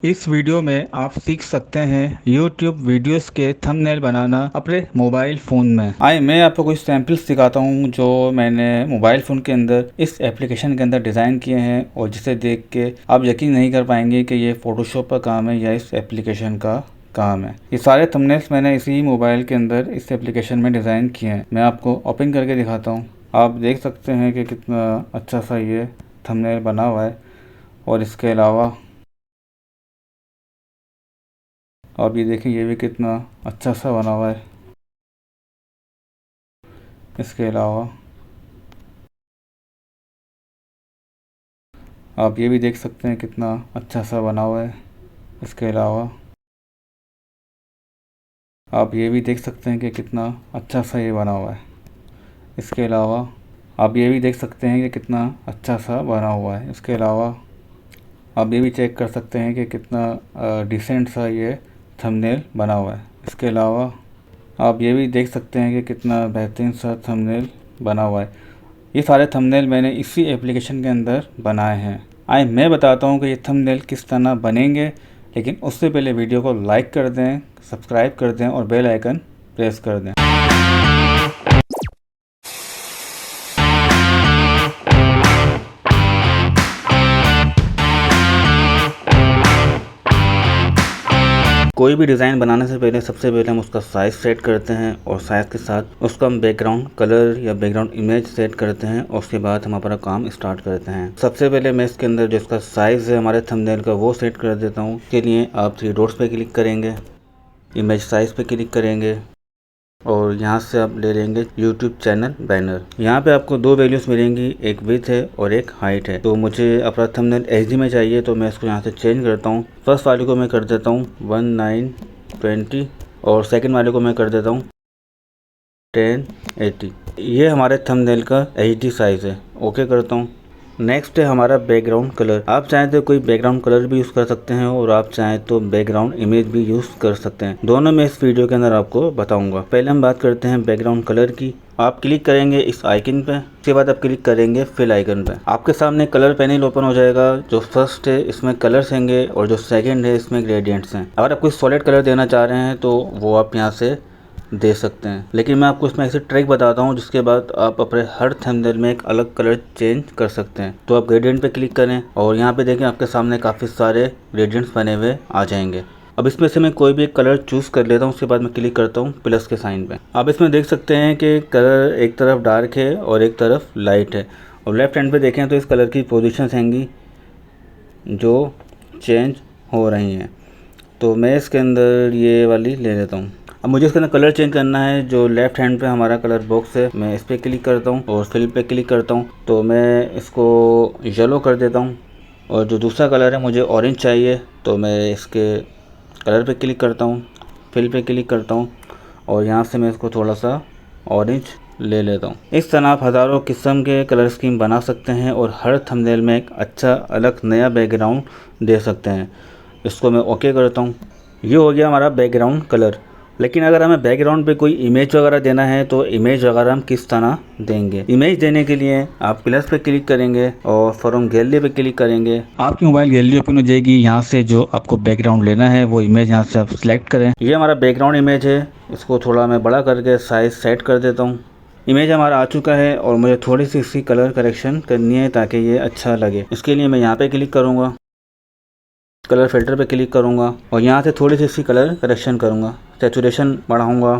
इस वीडियो में आप सीख सकते हैं YouTube वीडियोस के थंबनेल बनाना अपने मोबाइल फ़ोन में। आइए मैं आपको कुछ सैम्पल्स दिखाता हूं जो मैंने मोबाइल फ़ोन के अंदर इस एप्लीकेशन के अंदर डिज़ाइन किए हैं और जिसे देख के आप यकीन नहीं कर पाएंगे कि ये फ़ोटोशॉप का काम है या इस एप्लीकेशन का काम है। ये सारे थंबनेल्स मैंने इसी मोबाइल के अंदर इस एप्लीकेशन में डिज़ाइन किए हैं। मैं आपको ओपन करके दिखाता हूँ। आप देख सकते हैं कि कितना अच्छा सा ये थंबनेल बना हुआ है। और इसके अलावा आप ये देखिए, ये भी कितना अच्छा सा बना हुआ है। इसके अलावा आप ये भी देख सकते हैं कितना अच्छा सा बना हुआ है। इसके अलावा आप ये भी देख सकते हैं कि कितना अच्छा सा ये बना हुआ है। इसके अलावा आप ये भी देख सकते हैं कि कितना अच्छा सा बना हुआ है। इसके अलावा आप ये भी चेक कर सकते हैं कि कितना डिसेंट सा ये थंबनेल बना हुआ है। इसके अलावा आप ये भी देख सकते हैं कि कितना बेहतरीन सा थंबनेल बना हुआ है। ये सारे थंबनेल मैंने इसी एप्लीकेशन के अंदर बनाए हैं। आइए मैं बताता हूँ कि ये थंबनेल किस तरह बनेंगे, लेकिन उससे पहले वीडियो को लाइक कर दें, सब्सक्राइब कर दें और बेल आइकन प्रेस कर दें। कोई भी डिज़ाइन बनाने से पहले सबसे पहले हम उसका साइज़ सेट करते हैं और साइज़ के साथ उसका हम बैकग्राउंड कलर या बैकग्राउंड इमेज सेट करते हैं और उसके बाद हम अपना काम स्टार्ट करते हैं। सबसे पहले मैं इसके अंदर जो इसका साइज़ है हमारे थंबनेल का वो सेट कर देता हूँ। इसके लिए आप 3 डॉट्स पे क्लिक करेंगे, इमेज साइज़ पे क्लिक करेंगे और यहाँ से आप ले लेंगे यूट्यूब चैनल बैनर। यहाँ पे आपको 2 वैल्यूज़ मिलेंगी, एक विड्थ है और एक हाइट है। तो मुझे अपना थंबनेल एचडी में चाहिए तो मैं इसको यहाँ से चेंज करता हूँ। फर्स्ट वाले को मैं कर देता हूँ 1920 और सेकंड वाले को मैं कर देता हूँ 1080। ये हमारे थंबनेल का एचडी साइज़ है। ओके करता हूँ। नेक्स्ट है हमारा बैकग्राउंड कलर। आप चाहें तो कोई बैकग्राउंड कलर भी यूज़ कर सकते हैं और आप चाहें तो बैकग्राउंड इमेज भी यूज़ कर सकते हैं। दोनों मैं इस वीडियो के अंदर आपको बताऊंगा। पहले हम बात करते हैं बैकग्राउंड कलर की। आप क्लिक करेंगे इस आइकन पे, उसके बाद आप क्लिक करेंगे फिल आइकन पे। आपके सामने कलर पैनल ओपन हो जाएगा। जो फर्स्ट है इसमें कलर्स होंगे और जो सेकंड है इसमें ग्रेडियंट्स हैं। अगर आप कोई सॉलिड कलर देना चाह रहे हैं तो वो आप यहाँ से दे सकते हैं, लेकिन मैं आपको इसमें ऐसे ट्रिक बताता हूँ जिसके बाद आप अपने हर थंबनेल में एक अलग कलर चेंज कर सकते हैं। तो आप ग्रेडियंट पे क्लिक करें और यहाँ पे देखें आपके सामने काफ़ी सारे ग्रेडियंट्स बने हुए आ जाएंगे। अब इसमें से मैं कोई भी एक कलर चूज़ कर लेता हूँ, उसके बाद मैं क्लिक करता हूँ प्लस के साइन पे। आप इसमें देख सकते हैं कि कलर एक तरफ डार्क है और एक तरफ लाइट है। और लेफ्ट हैंड पे देखें तो इस कलर की पोजीशंस हैंगी जो चेंज हो रही हैं। तो मैं इसके अंदर ये वाली ले लेता हूँ। अब मुझे इसके अंदर कलर चेंज करना है। जो लेफ्ट हैंड पे हमारा कलर बॉक्स है, मैं इस पर क्लिक करता हूँ और फिल पे क्लिक करता हूँ। तो मैं इसको येलो कर देता हूँ। और जो दूसरा कलर है मुझे ऑरेंज चाहिए, तो मैं इसके कलर पे क्लिक करता हूँ, फिल पे क्लिक करता हूँ और यहाँ से मैं इसको थोड़ा सा ऑरेंज ले लेता हूँ। इस तरह आप हज़ारों किस्म के कलर स्कीम बना सकते हैं और हर थंबनेल में एक अच्छा अलग नया बैकग्राउंड दे सकते हैं। इसको मैं ओके करता हूँ। ये हो गया हमारा बैकग्राउंड कलर। लेकिन अगर हमें बैकग्राउंड पे कोई इमेज वगैरह देना है तो इमेज वगैरह हम किस तरह देंगे। इमेज देने के लिए आप प्लस पे क्लिक करेंगे और फ्रॉम गैलरी पे क्लिक करेंगे। आपकी मोबाइल गैलरी ओपन हो जाएगी। यहाँ से जो आपको बैकग्राउंड लेना है वो इमेज यहाँ से आप सिलेक्ट करें। ये हमारा बैकग्राउंड इमेज है। इसको थोड़ा मैं बड़ा करके साइज सेट कर देता हूँ। इमेज हमारा आ चुका है और मुझे थोड़ी सी इसकी कलर करेक्शन करनी है ताकि ये अच्छा लगे। इसके लिए मैं यहाँ पे क्लिक करूँगा, कलर फिल्टर पे क्लिक करूँगा और यहाँ से थोड़ी सी इसकी कलर करेक्शन करूँगा। सैचुरेशन बढ़ाऊँगा,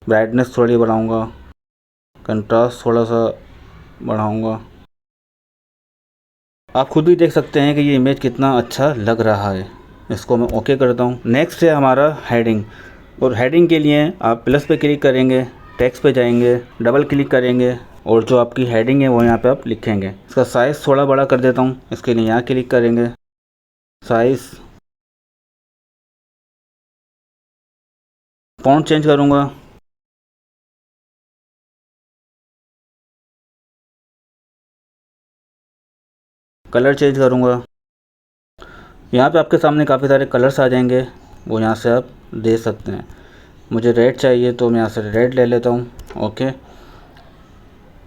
ब्राइटनेस थोड़ी बढ़ाऊँगा, कंट्रास्ट थोड़ा सा बढ़ाऊँगा। आप खुद भी देख सकते हैं कि ये इमेज कितना अच्छा लग रहा है। इसको मैं ओके करता हूँ। नेक्स्ट है हमारा हेडिंग। और हेडिंग के लिए आप प्लस पे क्लिक करेंगे, टेक्स्ट पे जाएंगे, डबल क्लिक करेंगे और जो आपकी हेडिंग है वो यहाँ पे आप लिखेंगे। इसका साइज़ थोड़ा बड़ा कर देता हूँ। इसके लिए यहाँ क्लिक करेंगे, साइज़, फ़ॉन्ट चेंज करूँगा, कलर चेंज करूँगा। यहाँ पे आपके सामने काफ़ी सारे कलर्स आ जाएंगे, वो यहाँ से आप दे सकते हैं। मुझे रेड चाहिए तो मैं यहाँ से रेड ले लेता हूँ। ओके।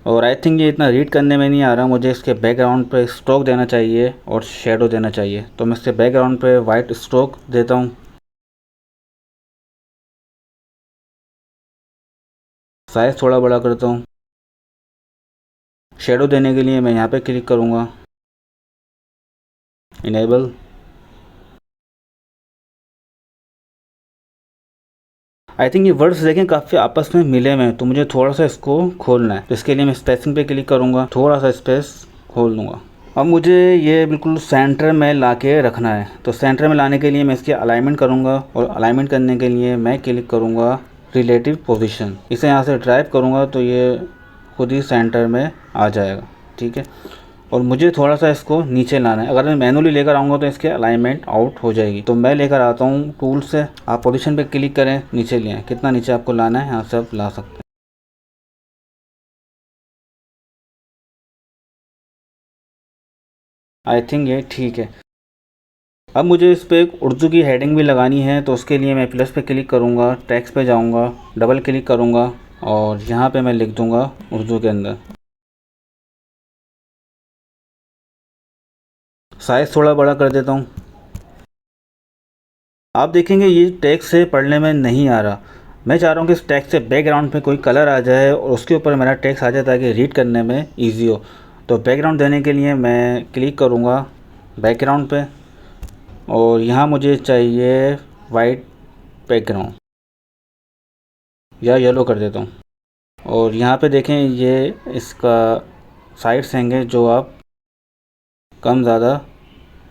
और आई थिंक ये इतना रीड करने में नहीं आ रहा, मुझे इसके बैकग्राउंड पे स्ट्रोक देना चाहिए और शेडो देना चाहिए। तो मैं इसके बैकग्राउंड पे वाइट स्ट्रोक देता हूँ, साइज़ थोड़ा बड़ा करता हूँ। शेडो देने के लिए मैं यहाँ पे क्लिक करूँगा, इनेबल। आई थिंक ये वर्ड्स देखें काफ़ी आपस में मिले हुए हैं, तो मुझे थोड़ा सा इसको खोलना है। तो इसके लिए मैं स्पेसिंग पे क्लिक करूँगा, थोड़ा सा स्पेस खोल दूँगा। अब मुझे ये बिल्कुल सेंटर में ला के रखना है। तो सेंटर में लाने के लिए मैं इसकी अलाइनमेंट करूँगा, और अलाइनमेंट करने के लिए मैं क्लिक करूँगा रिलेटिव पोजीशन। इसे यहाँ से ड्राइव करूँगा तो ये खुद ही सेंटर में आ जाएगा, ठीक है। और मुझे थोड़ा सा इसको नीचे लाना है। अगर मैं मैनुअली लेकर आऊँगा तो इसके अलाइनमेंट आउट हो जाएगी। तो मैं लेकर आता हूँ टूल से, आप पोजीशन पे क्लिक करें, नीचे ले आएँ। कितना नीचे आपको लाना है यहाँ से आप ला सकते हैं। आई थिंक ये ठीक है। अब मुझे इस पर एक उर्दू की हेडिंग भी लगानी है, तो उसके लिए मैं प्लस पे क्लिक करूँगा, टेक्स्ट पे जाऊँगा, डबल क्लिक करूँगा और यहाँ पे मैं लिख दूँगा उर्दू के अंदर। साइज़ थोड़ा बड़ा कर देता हूँ। आप देखेंगे ये टेक्स्ट से पढ़ने में नहीं आ रहा। मैं चाह रहा हूँ कि इस टेक्स्ट से बैकग्राउंड पे कोई कलर आ जाए और उसके ऊपर मेरा टेक्स्ट आ जाए, ताकि रीड करने में ईजी हो। तो बैकग्राउंड देने के लिए मैं क्लिक करूँगा बैकग्राउंड पे, और यहाँ मुझे चाहिए वाइट बैकग्राउंड, या येलो कर देता हूँ। और यहाँ पे देखें ये इसका साइड्स हैंगे जो आप कम ज़्यादा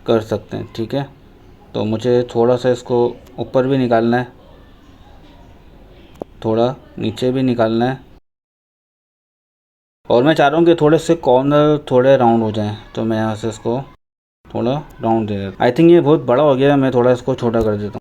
कर सकते हैं, ठीक है। तो मुझे थोड़ा सा इसको ऊपर भी निकालना है, थोड़ा नीचे भी निकालना है, और मैं चाह रहा हूँ कि थोड़े से कॉर्नर थोड़े राउंड हो जाएं। तो मैं यहाँ से इसको थोड़ा राउंड दे देता हूँ। आई थिंक ये बहुत बड़ा हो गया, मैं थोड़ा इसको छोटा कर देता हूँ।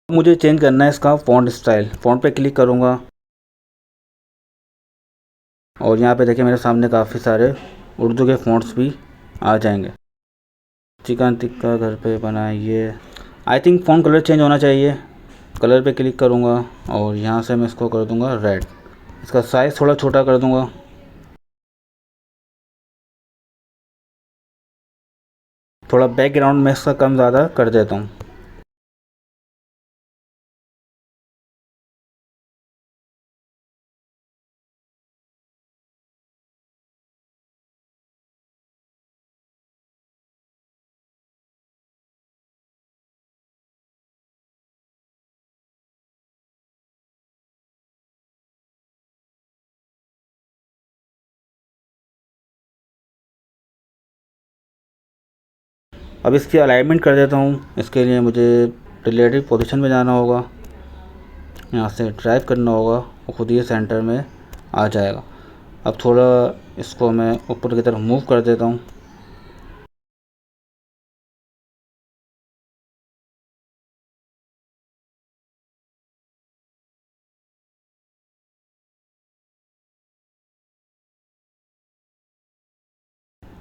मुझे चेंज करना है इसका फ़ॉन्ट स्टाइल। फ़ॉन्ट पे क्लिक करूँगा और यहाँ पे देखिए मेरे सामने काफ़ी सारे उर्दू के फ़ॉन्ट्स भी आ जाएंगे। चिकन टिक्का घर पे बनाइए। I think font colour change होना चाहिए। कलर पे क्लिक करूँगा और यहाँ से मैं इसको कर दूँगा रेड। इसका साइज़ थोड़ा छोटा कर दूँगा। थोड़ा बैकग्राउंड में इसका कम ज़्यादा कर देता हूँ। अब इसकी अलाइनमेंट कर देता हूँ। इसके लिए मुझे रिलेटिव पोजीशन में जाना होगा, यहाँ से ड्राइव करना होगा, वो खुद ही सेंटर में आ जाएगा। अब थोड़ा इसको मैं ऊपर की तरफ मूव कर देता हूँ।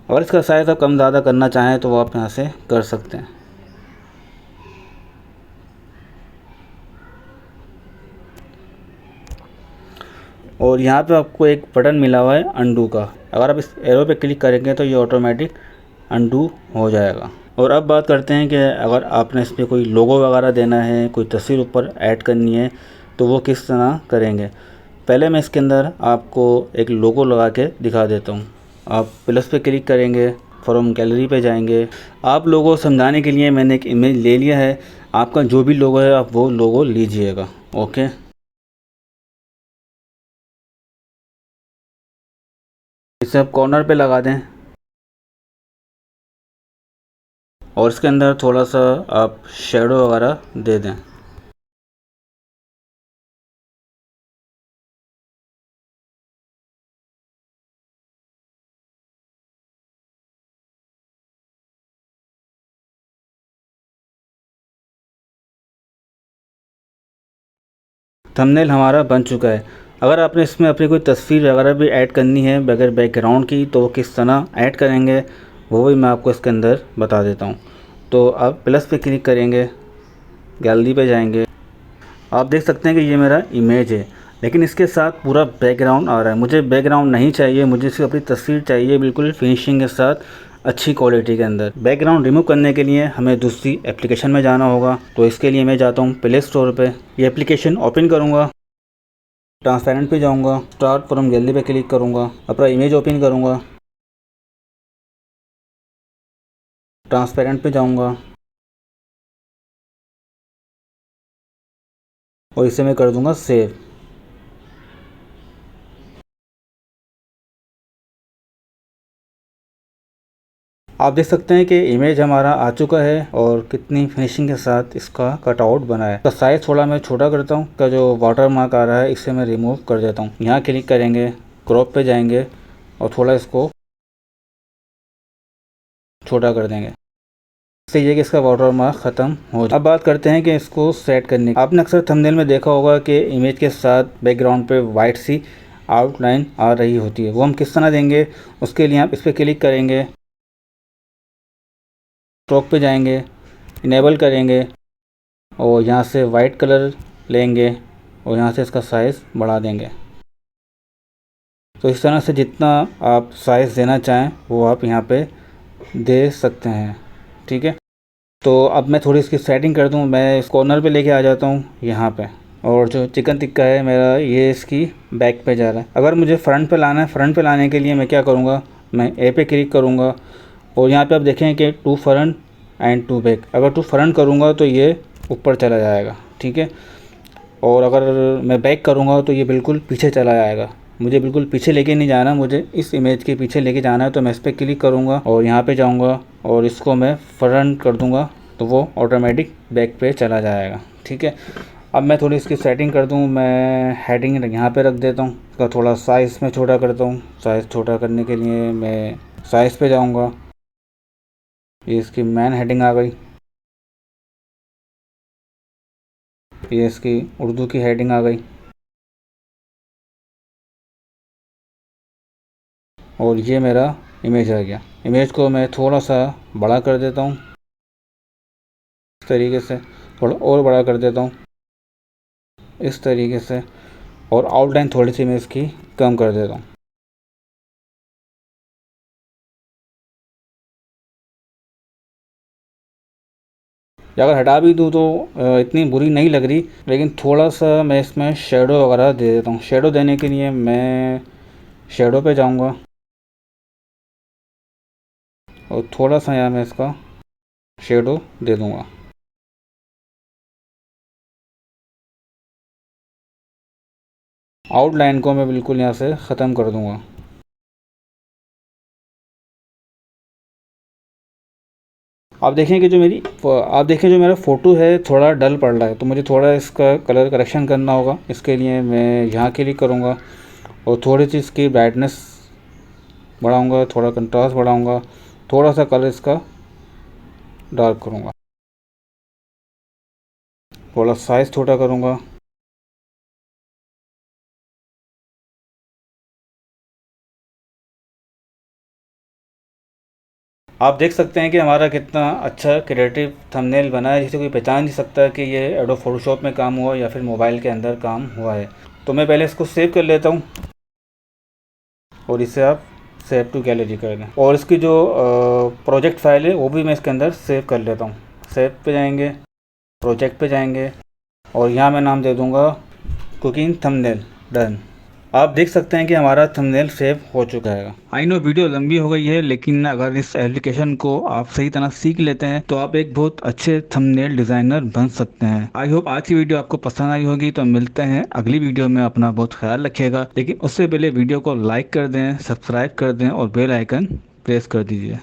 और इसका साइज़ आप कम ज़्यादा करना चाहें तो आप यहाँ से कर सकते हैं। और यहाँ पे आपको एक बटन मिला हुआ है अंडू का। अगर आप इस एरो पे क्लिक करेंगे तो ये ऑटोमेटिक अंडू हो जाएगा। और अब बात करते हैं कि अगर आपने इस पर कोई लोगो वगैरह देना है, कोई तस्वीर ऊपर ऐड करनी है, तो वो किस तरह करेंगे। पहले मैं इसके अंदर आपको एक लोगो लगा के दिखा देता हूँ। आप प्लस पे क्लिक करेंगे, फ्रॉम गैलरी पे जाएंगे। आप लोगों समझाने के लिए मैंने एक इमेज ले लिया है। आपका जो भी लोगो है आप वो लोगो लीजिएगा, ओके। इसे आप कॉर्नर पे लगा दें और इसके अंदर थोड़ा सा आप शेडो वगैरह दे दें। थंबनेल हमारा बन चुका है। अगर आपने इसमें अपनी कोई तस्वीर वगैरह भी ऐड करनी है बगैर बैकग्राउंड की, तो वो किस तरह ऐड करेंगे वो भी मैं आपको इसके अंदर बता देता हूँ। तो आप प्लस पे क्लिक करेंगे, गैलरी पे जाएंगे, आप देख सकते हैं कि ये मेरा इमेज है, लेकिन इसके साथ पूरा बैकग्राउंड आ रहा है। मुझे बैकग्राउंड नहीं चाहिए, मुझे सिर्फ अपनी तस्वीर चाहिए बिल्कुल फिनिशिंग के साथ, अच्छी क्वालिटी के अंदर। बैकग्राउंड रिमूव करने के लिए हमें दूसरी एप्लीकेशन में जाना होगा। तो इसके लिए मैं जाता हूँ प्ले स्टोर पे, ये एप्लीकेशन ओपन करूँगा, ट्रांसपेरेंट पे जाऊँगा, स्टार्ट फ्रॉम गैलरी पे क्लिक करूँगा, अपना इमेज ओपन करूँगा, ट्रांसपेरेंट पे जाऊँगा और इसे मैं कर दूँगा सेव। आप देख सकते हैं कि इमेज हमारा आ चुका है और कितनी फिनिशिंग के साथ इसका कटआउट बना है। इसका साइज़ थोड़ा मैं छोटा करता हूँ, का जो वाटर मार्क आ रहा है इसे मैं रिमूव कर देता हूँ। यहाँ क्लिक करेंगे, क्रॉप पे जाएंगे और थोड़ा इसको छोटा कर देंगे, इससे ये कि इसका वाटर मार्क ख़त्म हो जाए। अब बात करते हैं कि इसको सेट करने की। आपने अक्सर थंबनेल में देखा होगा कि इमेज के साथ बैकग्राउंड पे वाइट सी आउटलाइन आ रही होती है, वो हम किस तरह देंगे। उसके लिए आप इस पर क्लिक करेंगे, स्ट्रोक पे जाएंगे, इनेबल करेंगे और यहाँ से वाइट कलर लेंगे और यहाँ से इसका साइज़ बढ़ा देंगे। तो इस तरह से जितना आप साइज़ देना चाहें वो आप यहाँ पे दे सकते हैं, ठीक है। तो अब मैं थोड़ी इसकी सेटिंग कर दूँ, मैं इस कॉर्नर पे लेके आ जाता हूँ यहाँ पे, और जो चिकन टिक्का है मेरा ये इसकी बैक पे जा रहा है। अगर मुझे फ्रंट पे लाना है, फ्रंट पे लाने के लिए मैं क्या करूँगा, मैं ए पे क्लिक करूँगा और यहाँ पे आप देखें कि to front end to back. अगर टू फ्रंट करूँगा तो ये ऊपर चला जाएगा, ठीक है, और अगर मैं बैक करूँगा तो ये बिल्कुल पीछे चला जाएगा। मुझे बिल्कुल पीछे लेके नहीं जाना, मुझे इस इमेज के पीछे लेके जाना है। तो मैं इस पर क्लिक करूँगा और यहाँ पे जाऊँगा और इसको मैं फ्रंट कर दूँगा तो वो ऑटोमेटिक बैक पे चला जाएगा, ठीक है। अब मैं थोड़ी इसकी सेटिंग कर दूँ, मैं हेडिंग यहाँ पे रख देता हूँ, इसका थोड़ा साइज़ मैं छोटा करता हूँ। साइज़ छोटा करने के लिए मैं साइज़ पे जाऊँगा, ये इसकी मेन हेडिंग आ गई, ये इसकी उर्दू की हेडिंग आ गई और ये मेरा इमेज आ गया। इमेज को मैं थोड़ा सा बड़ा कर देता हूँ, इस तरीके से थोड़ा और बड़ा कर देता हूँ इस तरीके से, और आउटलाइन थोड़ी सी मैं इसकी कम कर देता हूँ। अगर हटा भी दूँ तो इतनी बुरी नहीं लग रही, लेकिन थोड़ा सा मैं इसमें शेडो वगैरह दे देता हूँ। शेडो देने के लिए मैं शेडो पे जाऊँगा और थोड़ा सा यहाँ मैं इसका शेडो दे दूँगा। आउटलाइन को मैं बिल्कुल यहाँ से ख़त्म कर दूँगा। आप देखें कि जो मेरा फ़ोटो है थोड़ा डल पड़ रहा है, तो मुझे थोड़ा इसका कलर करेक्शन करना होगा। इसके लिए मैं यहाँ क्लिक करूँगा और थोड़ी सी इसकी ब्राइटनेस बढ़ाऊँगा, थोड़ा कंट्रास्ट बढ़ाऊँगा, थोड़ा सा कलर इसका डार्क करूँगा, थोड़ा साइज़ छोटा करूँगा। आप देख सकते हैं कि हमारा कितना अच्छा क्रिएटिव थंबनेल बना है, जिसे कोई पहचान नहीं सकता कि ये एडोब फोटोशॉप में काम हुआ या फिर मोबाइल के अंदर काम हुआ है। तो मैं पहले इसको सेव कर लेता हूँ और इसे आप सेव टू गैलरी कर दें, और इसकी जो प्रोजेक्ट फाइल है वो भी मैं इसके अंदर सेव कर लेता हूँ। सेव पे जाएंगे, प्रोजेक्ट पे जाएंगे और यहाँ मैं नाम दे दूँगा कुकिंग थंबनेल, डन। आप देख सकते हैं कि हमारा थंबनेल सेव हो चुका है। आई नो वीडियो लंबी हो गई है, लेकिन अगर इस एप्लीकेशन को आप सही तरह सीख लेते हैं तो आप एक बहुत अच्छे थंबनेल डिज़ाइनर बन सकते हैं। आई होप आज की वीडियो आपको पसंद आई होगी। तो मिलते हैं अगली वीडियो में, अपना बहुत ख्याल रखिएगा। लेकिन उससे पहले वीडियो को लाइक कर दें, सब्सक्राइब कर दें और बेल आइकन प्रेस कर दीजिए।